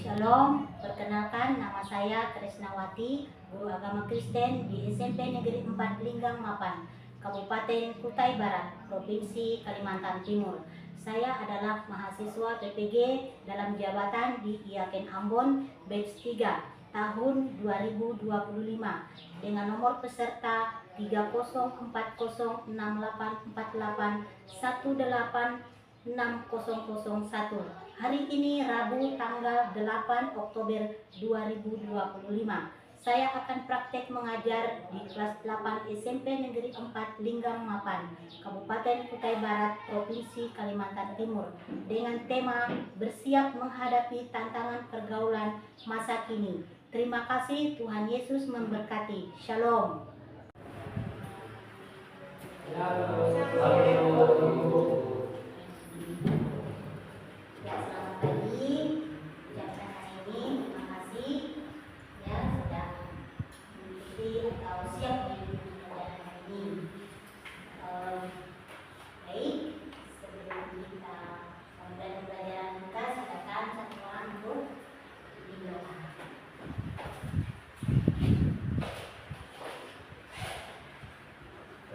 Shalom, perkenalkan nama saya Tresnawati, guru agama Kristen di SMP Negeri 4 Linggang Mapan, Kabupaten Kutai Barat, Provinsi Kalimantan Timur. Saya adalah mahasiswa PPG dalam jabatan di IAKEN Ambon batch 3 tahun 2025 dengan nomor peserta 30404848186001. Hari ini Rabu tanggal 8 Oktober 2025. Saya akan praktek mengajar di kelas 8 SMP Negeri 4 Linggang Mapan, Kabupaten Kutai Barat, Provinsi Kalimantan Timur, dengan tema bersiap menghadapi tantangan pergaulan masa kini. Terima kasih, Tuhan Yesus memberkati. Shalom.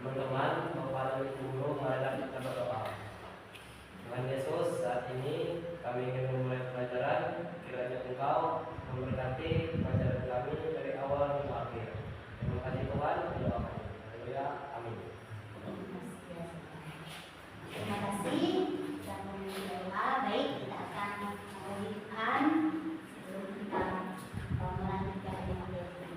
Teman-teman, Bapak dan Ibu Guru, marilah kita berdoa. Tuhan Yesus, saat ini kami ingin memulai pelajaran. Kiranya Engkau memberkati pelajaran kami dari awal hingga akhir. Terima kasih Tuhan, berdoa kami. Haleluya, amin. Terima kasih. Kita berdoa. Baik, kita akan memuji Tuhan sebelum kita melanjutkan dengan materi.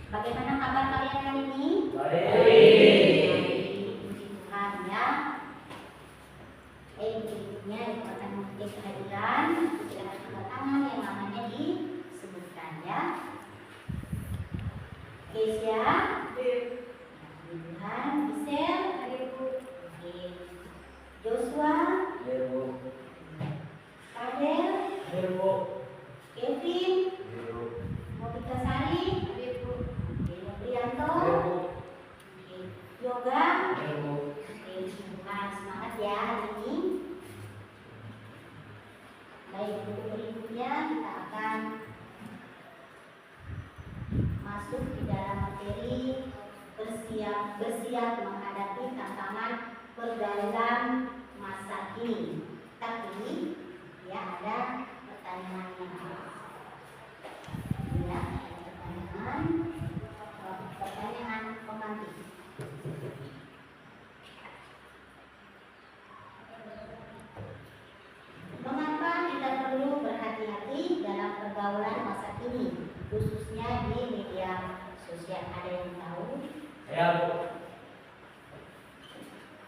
Bagaimana kabar kalian hari ini? Baik. Puji Tuhan ya. Berikutnya yang akan memberi kehadiran, silakan angkat tangan yang namanya disebutkan ya. Kesia, Tuhan, Gisel, Joshua, Kadel, Kevin, Monika Sari, Prianto, Yoga. Tuhan semangat ya hari ini. Baik, berikutnya kita akan masuk di dalam materi bersiap menghadapi tantangan pergaulan masa kini. Tapi ya ada pertanyaannya. Ya, ada pertanyaan. khususnya di media sosial. Ada yang tahu? Saya, Bu.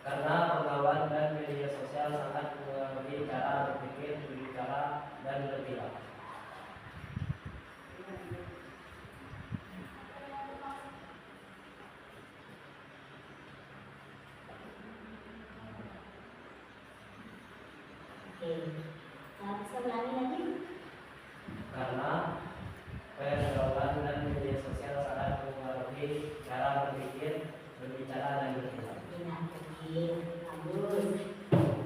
Karena pergaulan dan media sosial sangat mempengaruhi cara berpikir, berbicara, dan bertindak. Oke. Bisa ulangi lagi? Karena pergaulan dan media sosial sangat mempengaruhi cara berpikir, berbicara, dan bertindak. Bagus.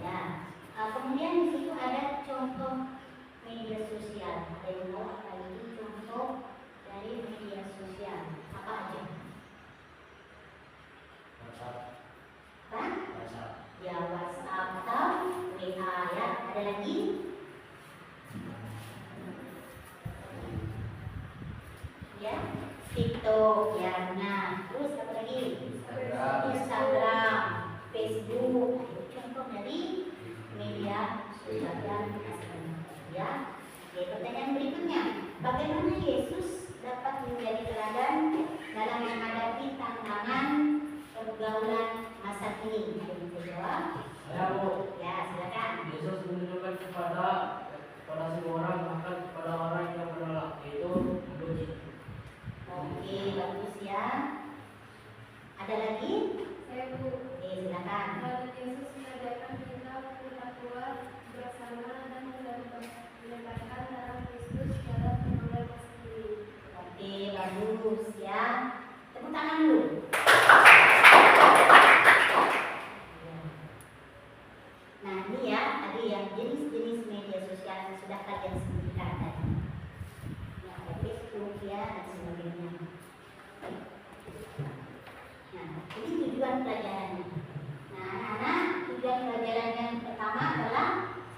Ya. Kemudian di situ ada contoh media sosial. Ada yang tahu apa itu contoh dari media sosial? Apa aja? WhatsApp, Apa? WhatsApp, Ya, WhatsApp atau WA ya. Ada lagi? Ya, TikTok ya. Nah, terus apa lagi? Instagram, Facebook. Nah, itu contoh dari media sosial ya. Oke, pertanyaan berikutnya, bagaimana Yesus dapat menjadi teladan dalam menghadapi tantangan pergaulan masa kini? Ada yang bisa jawab? Saya, Bu. Ya, silakan. Yesus menunjukkan kepada semua orang, bahkan kepada orang yang menolak, yaitu membenci. Oke, bagus ya. Ada lagi? Saya Bu. Oke, silakan. Lalu Yesus mengajarkan kita bertakwa, bersama dan meletakkan dalam Kristus dalam pergaulan masa kini. Oke, bagus ya. Tepuk tangan dulu. Nah, ini ya tadi yang jenis-jenis media sosial yang sudah kalian sebutkan tadi. Ya, ada Facebook ya dan sebagainya. Nah, ini tujuan pelajarannya. Nah, anak-anak, tujuan pelajaran yang pertama adalah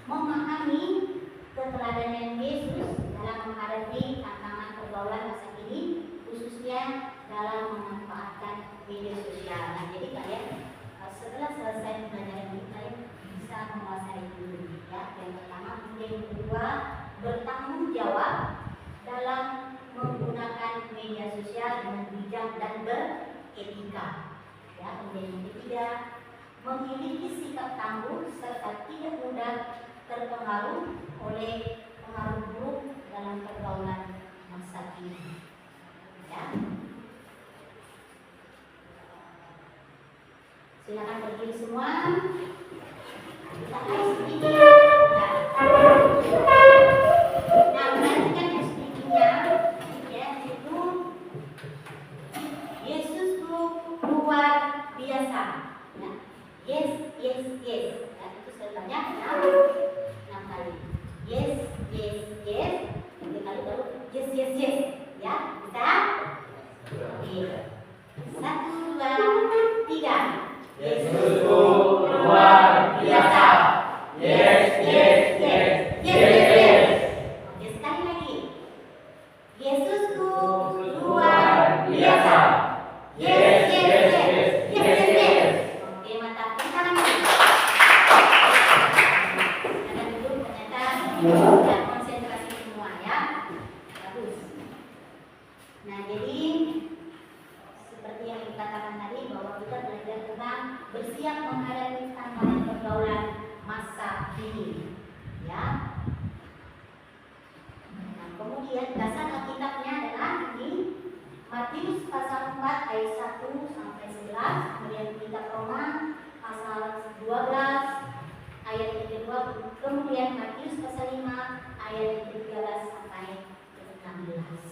memahami keteladanan Yesus dalam menghadapi tantangan pergaulan masa kini, khususnya dalam memanfaatkan media sosial. Nah, jadi kalian setelah selesai pelajaran ini kalian bisa menguasai ini ya. Yang pertama, kemudian yang kedua, bertanggung jawab dalam menggunakan media sosial dengan bijak dan beretika. Ya, kemudian yang ketiga, memiliki sikap tangguh serta tidak mudah terpengaruh oleh pengaruh buruk dalam pergaulan masa kini. Ya. Silakan berdiri semua. Kita harus sedikit. Nah, perhatikan yang sedikitnya. Ya, itu Yesus itu luar biasa. Ya. Yes, yes, yes. Ya, itu sebanyak 6 kali. Yes, yes, yes. 3 kali baru yes, yes, yes. Ya, bisa? Oke. 1, 2, 3. Yesusku luar biasa. Yes, yes, yes, yes, yes, yes. Oke, sekali lagi. Yesusku luar biasa. Yes, yes, yes, yes, yes, yes. Oke, mantap. Kita lagi. Karena dulu ternyata sudah konsentrasi semua ya. Bagus. Nah, jadi seperti yang dikatakan tadi bahwa kita belajar tentang bersiap menghadapi tantangan pergaulan masa kini, ya. Nah, kemudian dasar Alkitabnya adalah ini Matius pasal 4 ayat 1 sampai 11, kemudian kitab Roma pasal 12 ayat yang kedua, kemudian Matius pasal 5 ayat yang ke-13 sampai ke-16.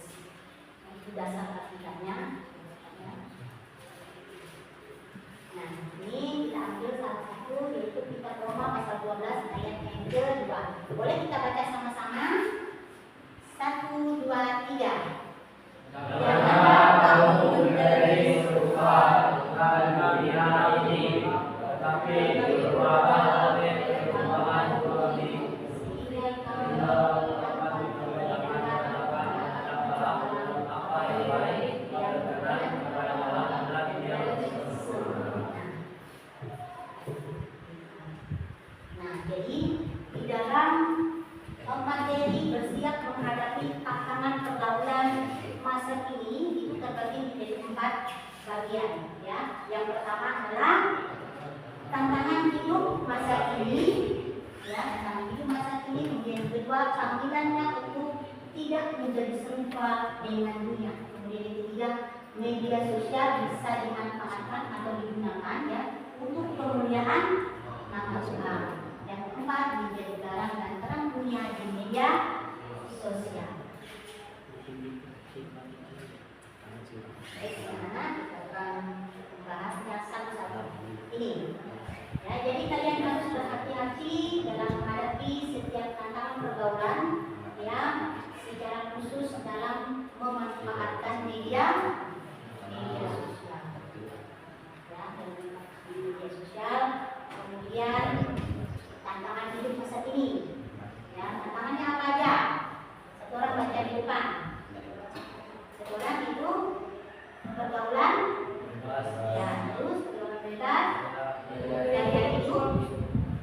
Nah, itu dasar Alkitabnya. Nah, ini kita ambil salah satu yaitu kitab Roma pasal 12 ayat yang kedua. Boleh kita baca sama-sama? 1, 2, 3. Janganlah kamu menjadi serupa dengan dunia ini, tetapi berubahlah oleh perubahan hati, sehingga kamu dapat membedakan apa yang baik dan masa kini itu terbagi menjadi 4 bagian ya. Yang pertama adalah tantangan hidup masa kini ya, tantangan hidup masa kini. Kemudian yang kedua panggilannya untuk tidak menjadi serupa dengan dunia. Kemudian yang ketiga media sosial bisa dimanfaatkan atau digunakan ya untuk kemuliaan nama Tuhan. Yang keempat menjadi garam dan terang dunia di media sosial. Baik, sekarang kita akan membahasnya satu-satu. Ini ya, jadi kalian harus berhati-hati dalam menghadapi setiap tantangan pergaulan ya, secara khusus dalam memanfaatkan media sosial ya, di media sosial. Kemudian tantangan hidup masa kini ya, tantangannya apa aja? Satu orang baca di depan. Satu orang itu pergaulan ya, terus pergaulan bebas, gaya hidup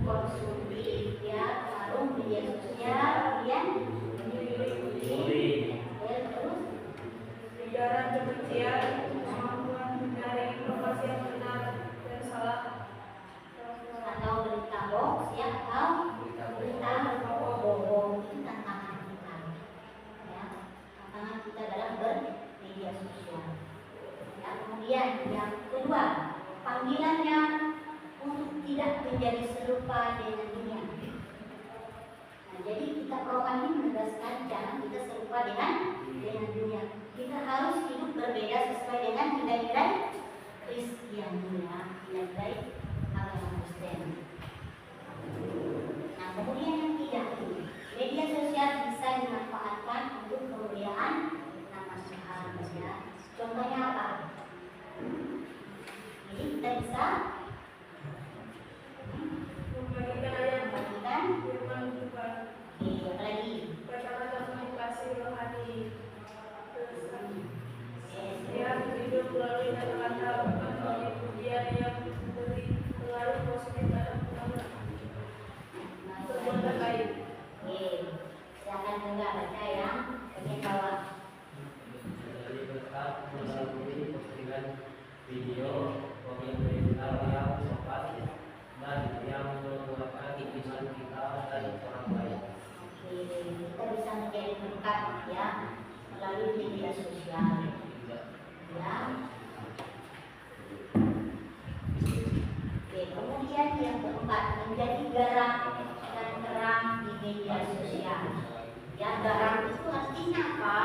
konsumtif ya, pengaruh media sosial, kemudian terus ujaran kebencian, kemampuan mencari informasi yang benar dan salah, atau berita hoax ya, atau berita bohong. Itu tantangan kita ya, tantangan kita dalam bermedia sosial ya. Kemudian yang kedua panggilannya untuk tidak menjadi serupa dengan dunia. Nah, jadi kita program ini menegaskan jangan kita serupa dengan dunia. Kita harus hidup berbeda sesuai dengan nilai-nilai Kristiani ya, nilai-nilai agama Kristen. Nah, kemudian yang ketiga, media sosial bisa dimanfaatkan untuk kemuliaan nama Tuhan ya. Contohnya apa? Jadi kita bisa membagikan ayat membagikan firman Tuhan, apalagi kata-kata komunikasi rohani, yang hidup melalui kata-kata bukan melalui pujian yang memberi pengaruh positif dalam perbuatan baik. Silakan juga baca yang bagian bawah. Jadi tetap melalui postingan video original yang sopan dan yang menguatkan iman kita dan orang lain. Oke, kita bisa menjadi berkat ya melalui media sosial ya. Oke, kemudian yang keempat menjadi garam dan terang di media sosial ya. Garam itu artinya apa?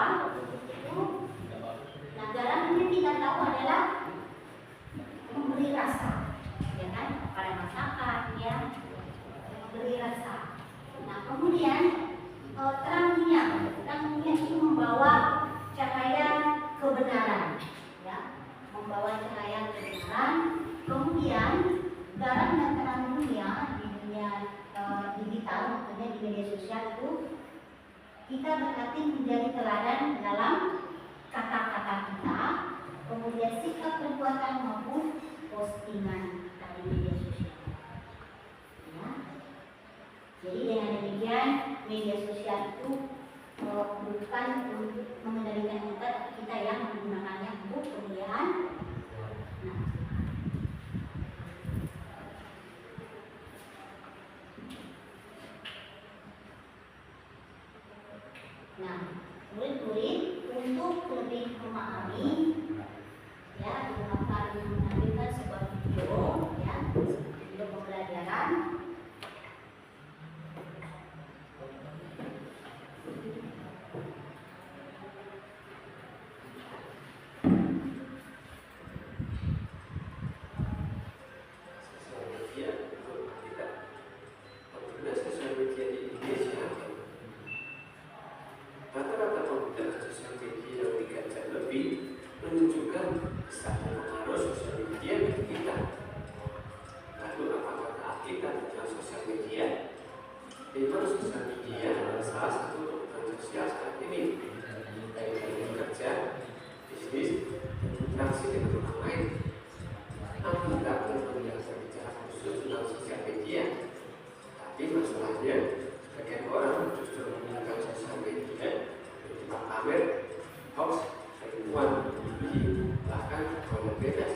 Nah, garam ini kita tahu adalah memberi rasa ya kan pada masakan ya, memberi rasa. Nah, kemudian terang dunia itu membawa cahaya kebenaran ya, membawa cahaya kebenaran. Kemudian garam dan terang dunia di dunia digital, maksudnya di media sosial itu kita berarti menjadi teladan dalam kata-kata kita, kemudian sikap perbuatan maupun postingan di media sosial ya. Jadi dengan demikian media sosial itu bukan untuk mengendalikan kita, tapi kita yang menggunakannya untuk kemuliaan. Nah, murid-murid untuk lebih memahami ya, akan menampilkan sebuah video ya, video pembelajaran. menunjukkan besarnya pengaruh sosial media bagi kita. Lalu apakah kita tentang sosial media? Memang sosial media adalah salah satu kebutuhan sosial saat ini, baik dalam bekerja, bisnis, dan interaksi dengan orang lain. Namun kita belum membiasa bicara khusus tentang sosial media. Tapi masalahnya, sebagian orang justru menggunakan sosial media untuk pamer, hoax, dan perempuan, diuji, bahkan kalau bebas.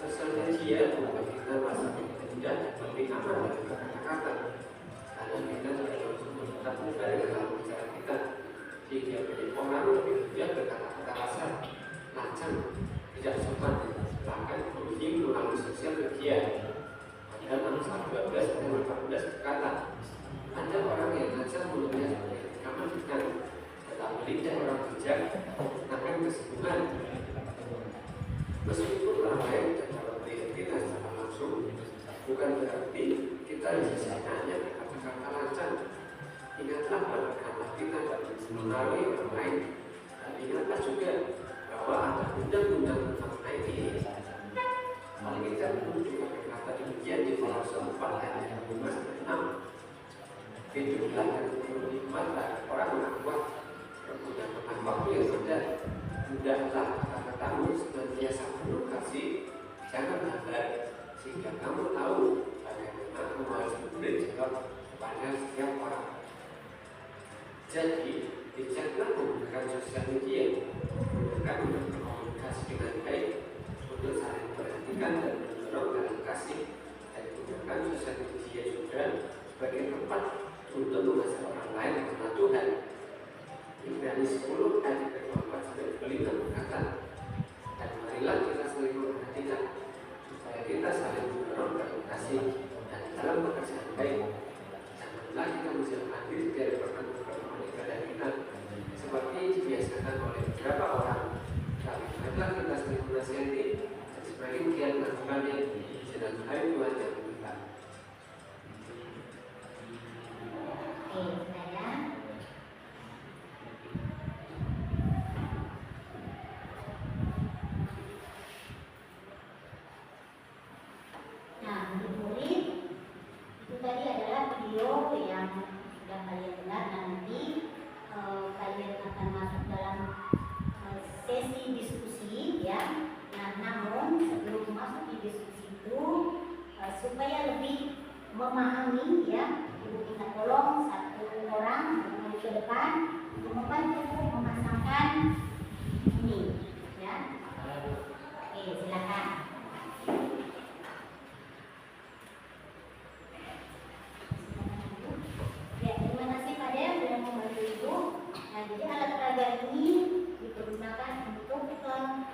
Sosial media membuat kita merasa tidak lebih aman dari kata-kata, karena kita tidak langsung menatap muka dengan lawan bicara kita, sehingga menjadi orang lebih mudah berkata-kata kasar, lancang, tidak sopan, bahkan bullying melalui sosial media. Pada Amsal 12 dan 14 berkata, ada orang yang lancang mulutnya seperti rekaman ikan, tetapi lidah orang bijak akan kesembuhan. Meskipun ramai dan dalam melihat kita secara langsung, bukan berarti kita hanya berkata-kata lancang. Ingatlah bahwa kita dapat mengaruhi orang lain, dan ingatlah juga bahwa ada undang-undang tentang ini. Hal kita pun juga berkata demikian di Kolose 4 ayat 5 dan 6. Hiduplah dan bernikmatlah orang yang kuat, pergunakan waktu yang sedang. Mudahlah kata-katamu senantiasa penuh kasih, jangan hambar, sehingga kamu tahu bagaimana kamu harus memberi jawab kepada setiap orang. Jadi, bijaklah menggunakan sosial media, menggunakan untuk berkomunikasi dengan baik, untuk saling memperhatikan dan mendorong dalam kasih, dan menggunakan sosial media juga sebagai tempat untuk mengajak orang lain mengenal Tuhan. Ibrani 10 ayat 24-25 berkata, dan marilah kita saling memperhatikan, supaya kita saling mendorong dalam kasih dan dalam pekerjaan baik. Janganlah kita menjauhkan diri dari pertemuan ibadah kita, seperti dibiasakan oleh beberapa orang. Tapi marilah kita saling menasihati dan semakin giat melakukannya dengan hari Tuhan yang mendekat. Supaya lebih memahami ya, Ibu kita tolong satu orang maju ke depan untuk membantu memasangkan ini ya. Oke, silakan. Ya, terima kasih Pak Del sudah membantu Ibu. Nah, jadi alat peraga ini dipergunakan untuk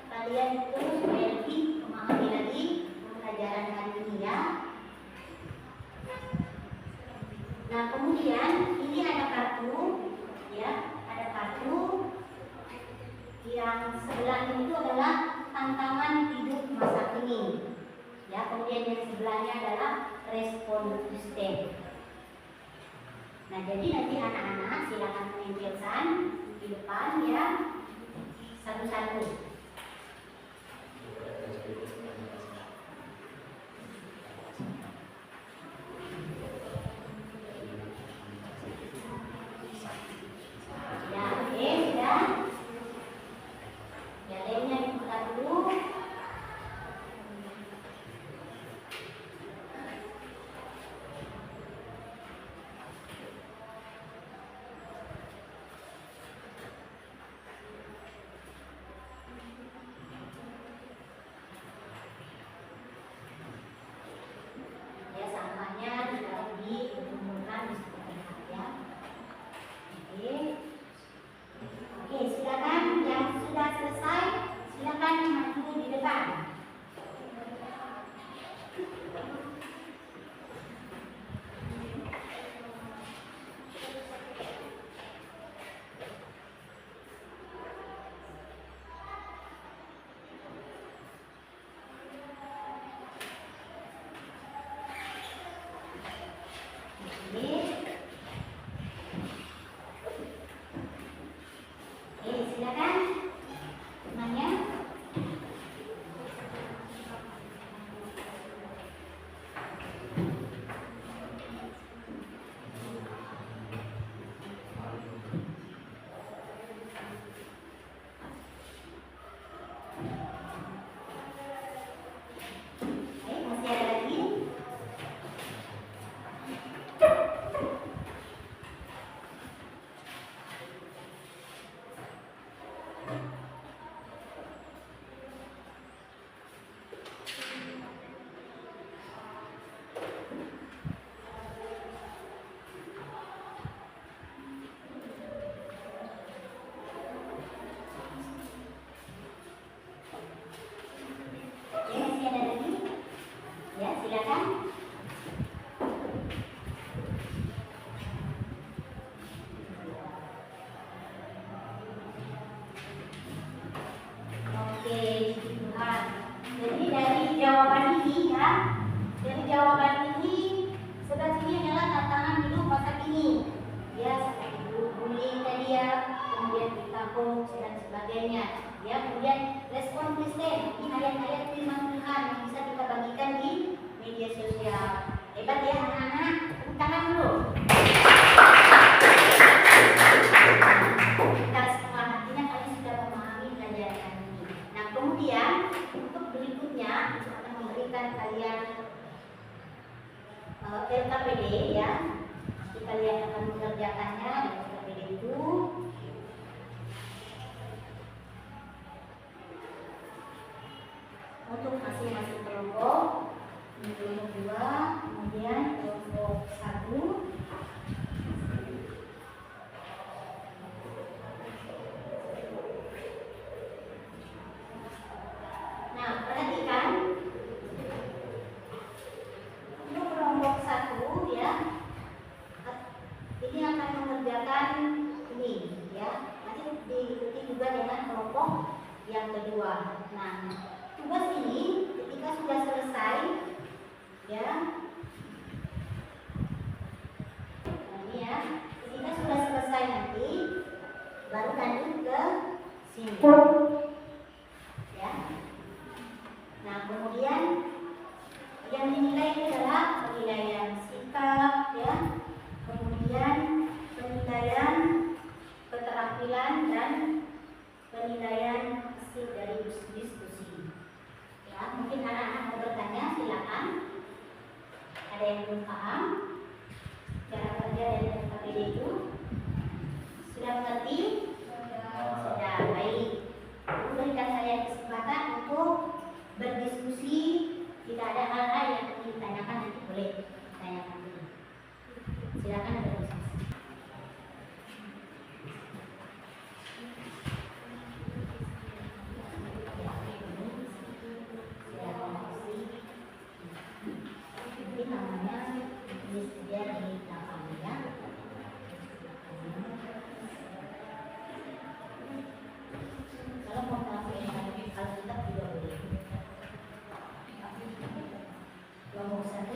kalian itu supaya lebih memahami lagi pelajaran hari ini ya. Nah, kemudian ini ada kartu ya, ada kartu yang sebelah itu adalah tantangan hidup masa kini ya, kemudian yang sebelahnya adalah respon to step. Nah, jadi nanti anak-anak silakan menempelkan di depan ya, satu-satu. hoax dan sebagainya. Ya, kemudian respon Kristen, ini ayat-ayat firman Tuhan yang bisa kita bagikan di media sosial. Hebat ya anak-anak, tepuk tangan dulu. Kita semua artinya kalian sudah memahami pelajaran ini. Nah, kemudian untuk berikutnya kita akan memberikan kalian LKPD ya. Nanti kalian akan mengerjakannya di LKPD itu. Untuk masing-masing kelompok, ini kelompok 2, kemudian kelompok 1. Nah, perhatikan untuk kelompok 1 ya, ini akan mengerjakan ini ya. Nanti diikuti juga dengan kelompok yang kedua. Nah, tugas ini ketika sudah selesai ya, nah ini ya, ketika sudah selesai nanti baru lanjut ke sini ya. Nah, kemudian yang dinilai itu adalah penilaian sikap ya, kemudian penilaian keterampilan dan penilaian hasil dari diskusi. Ya, mungkin anak-anak mau bertanya, silakan. Ada yang belum paham cara kerja dari LKPD itu? Sudah mengerti? Sudah, baik. Aku berikan saya kesempatan untuk berdiskusi. Tidak ada hal-hal yang ingin ditanyakan, nanti boleh ditanyakan dulu. Silakan berdiskusi. Ini namanya disediakan di belakang ya. Kalau mau langsung Alkitab juga boleh. Kelompok 1.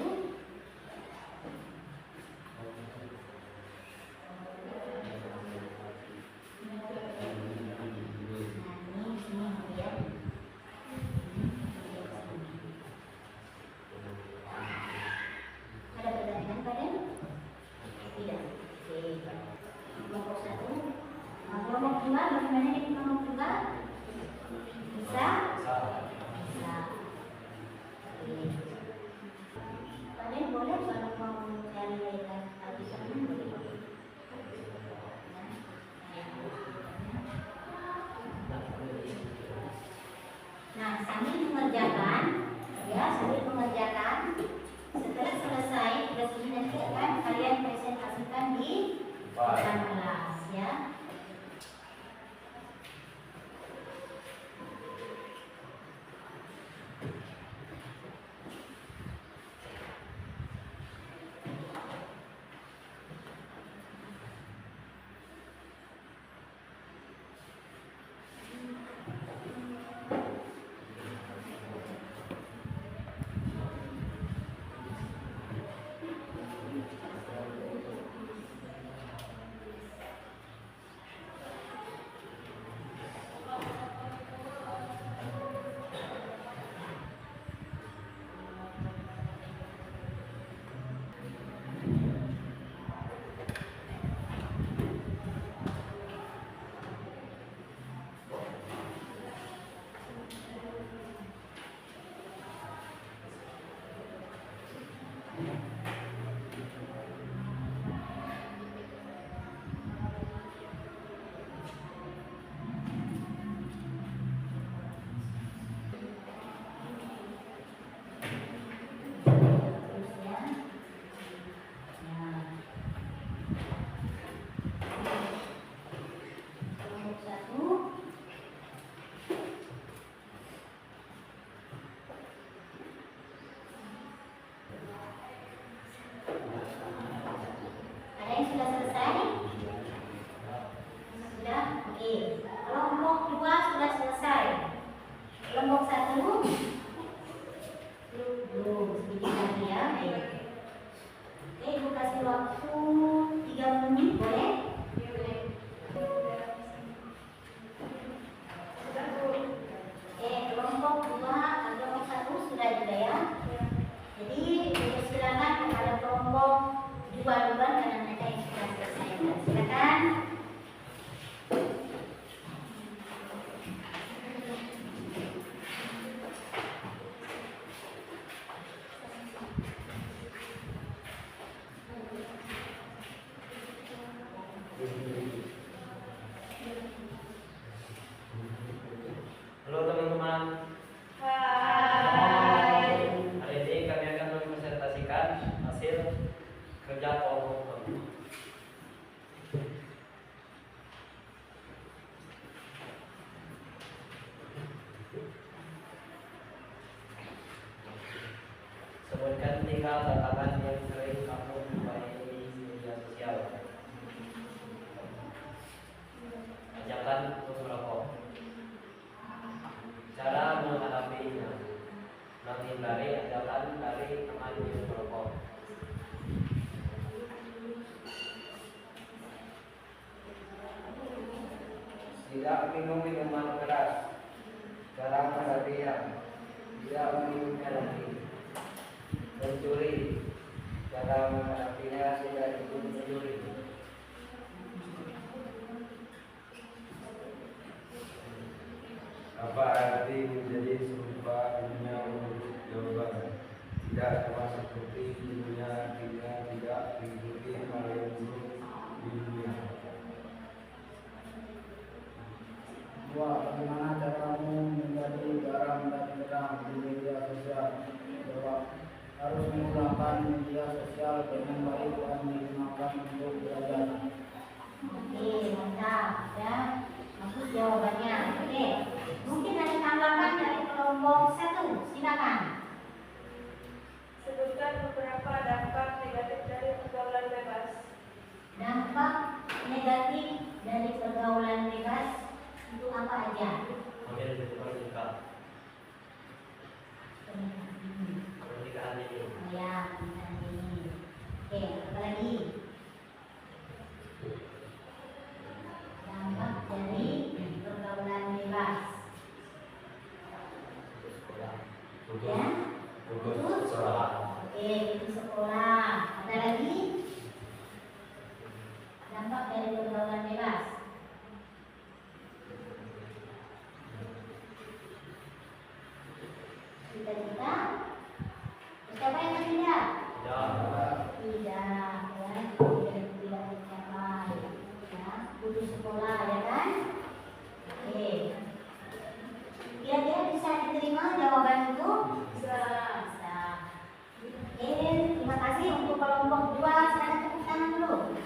Sebutkan 3 tantangan yang sering kamu jumpai di media sosial. Ajakan untuk merokok. Cara menghadapinya. Menghindari ajakan dari teman yang merokok. Tidak minum minuman keras, jarang berlebihan, tidak meminumnya lagi. Mencuri, cara menghadapinya tidak ikut mencuri. Apa arti menjadi serupa dunia menurut jawaban? Tidak sama seperti di dunia, tidak mengikuti hal yang buruk di dunia. Dua, bagaimana caramu menjadi garam dan terang di media sosial? Jawab, harus menggunakan media sosial dengan baik dan digunakan untuk belajar. Oke, mantap ya. Bagus jawabannya. Oke. Mungkin ada tanggapan dari kelompok 1. Silakan. Sebutkan beberapa dampak negatif dari pergaulan bebas. Dampak negatif dari pergaulan bebas itu apa aja? Ambil juga pernikahan ini. Oh ya, pernikahan ini. Oke, apa lagi? Dampak dari pergaulan bebas. Ya? Putus sekolah. Oke, putus sekolah. Ada lagi? Dampak dari pergaulan bebas. Cita-cita tercapai atau tidak? Tidak, ya, tidak tercapai. Ya, putus sekolah, ya kan? Oke. Kira-kira bisa diterima jawaban itu? Bisa. Oke, terima kasih untuk kelompok 2. Silakan tepuk tangan dulu.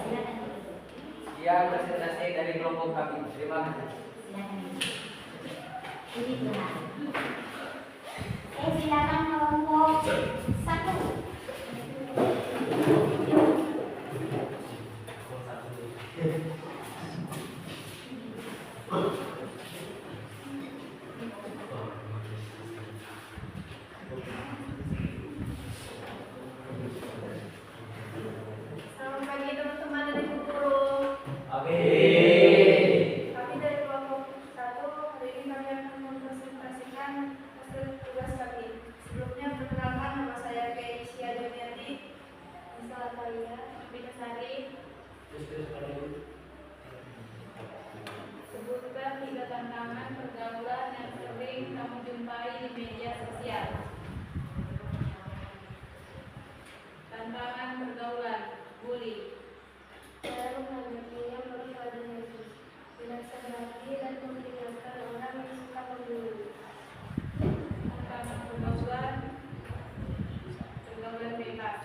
Silakan. Sekian presentasi dari kelompok kami. Terima kasih. Silakan. Ini benar. Silakan kelompok 1. Selamat pagi teman-teman dan ibu guru. Amin. Kami dari kelompok 1, hari ini kami akan mempresentasikan hasil tugas kami. Sebelumnya perkenalkan, nama saya Keisha Demiati, Misal Atalia, Binasari. Sebutkan 3 tantangan pergaulan yang sering kamu jumpai di media sosial. Tantangan pergaulan, bully. Saya menghadapinya merupakan Yesus, tidak sadari dan mengingatkan orang yang suka membuli. Tantangan pergaulan bebas.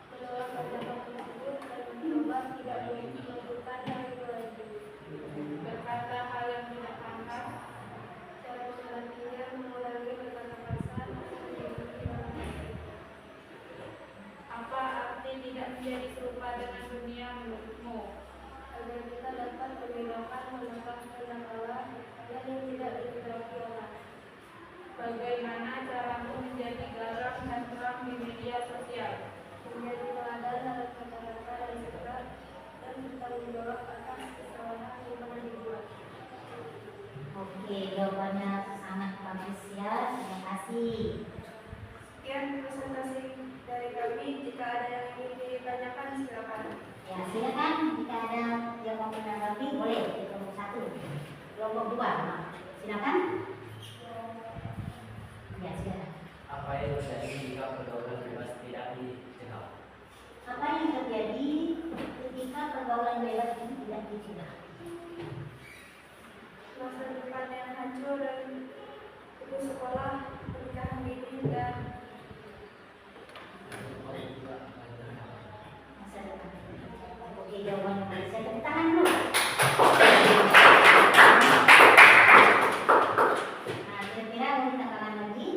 Menolak ajakan tersebut dan mencoba tidak melakukan hal itu lagi. Berkata hal yang tidak pantas. Cara menghadapinya mengulangi berkata kasar dan mengikuti orang lain. Apa arti tidak menjadi serupa dengan dunia menurutmu? Agar kita dapat membedakan mana kenakalan dan yang tidak diketahui orang. Bagaimana caramu menjadi garam dan terang di media sosial? Menjadi teladan dalam kata-kata dan sikap dan bertanggung jawab atas kesalahan yang pernah dibuat. Oke, jawabannya sangat bagus ya. Terima kasih. Sekian presentasi dari kami. Jika ada yang ingin ditanyakan, silakan. Ya, silakan jika ada yang mau menanggapi boleh di kelompok 1. Kelompok 2, maaf. Silakan. Ya, silakan. Apa yang terjadi jika pergaulan bebas tidak dicegah? Apa yang terjadi ketika pergaulan bebas ini tidak dicegah? Masa depan yang hancur dan putus sekolah, pernikahan dini dan Masa depan. Oke, jawabannya baik. Saya tepuk tangan dulu. Nah, kira-kira mau minta tangan lagi?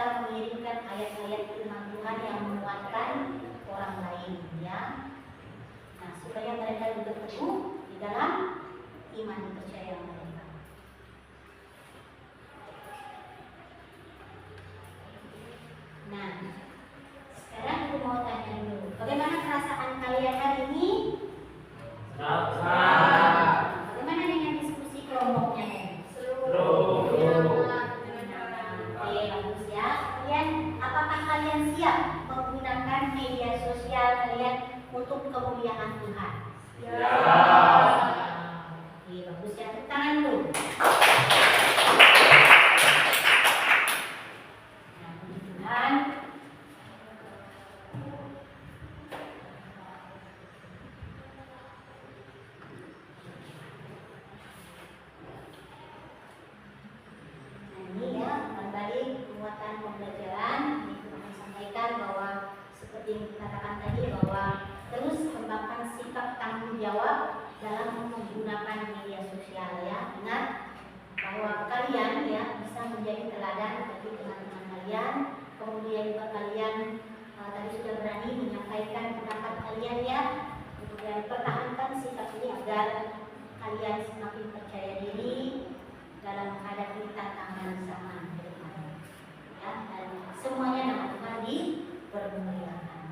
mereka mengirimkan ayat-ayat firman Tuhan yang menguatkan orang lain, ya. Nah, supaya mereka juga teguh di dalam iman percaya mereka. Nah, sekarang aku mau tanya dulu, bagaimana perasaan kalian hari ini? Bagaimana dengan diskusi kelompoknya? Oke, bagus ya. Kalian, apakah kalian siap menggunakan media sosial kalian untuk kemuliaan Tuhan? Ya. Oke, bagus ya. Tepuk tangan dulu. Nah, puji Tuhan. Ini ya, kembali penguatan pembelajaran. Ini kami sampaikan bahwa seperti yang dikatakan tadi, bahwa terus kembangkan sikap tanggung jawab dalam menggunakan media sosial, ya. Ingat bahwa kalian ya bisa menjadi teladan bagi teman-teman kalian. Kemudian juga kalian tadi sudah berani menyampaikan pendapat kalian, ya. Kemudian pertahankan sikap ini agar kalian semakin percaya diri dalam menghadapi tantangan zaman ke depan, ya, dan semuanya nama Tuhan dipermuliakan.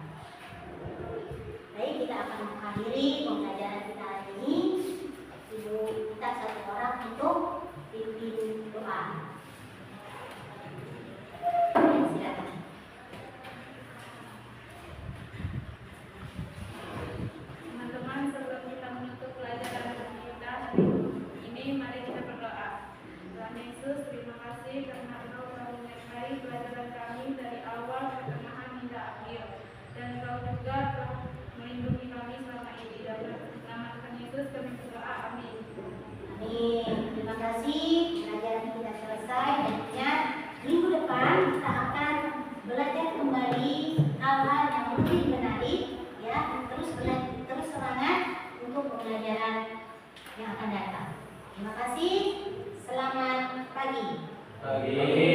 Baik, kita akan mengakhiri pembelajaran kita hari ini. Ibu kita satu orang untuk pimpin doa. Ya, silakan. Teman-teman, sebelum kita menutup pelajaran kita hari ini, mari kita berdoa. Tuhan Yesus, terima kasih karena Engkau telah menyertai pelajaran kami dari awal pertengahan hingga akhir, dan Engkau juga telah melindungi kami selama ini. Dalam nama Tuhan Yesus kami berdoa, amin. Amin. Terima kasih. Pelajaran kita selesai, dan ingat minggu depan kita akan belajar kembali hal-hal yang lebih menarik, ya, dan terus semangat untuk pembelajaran yang akan datang. Terima kasih. Selamat pagi. Pagi.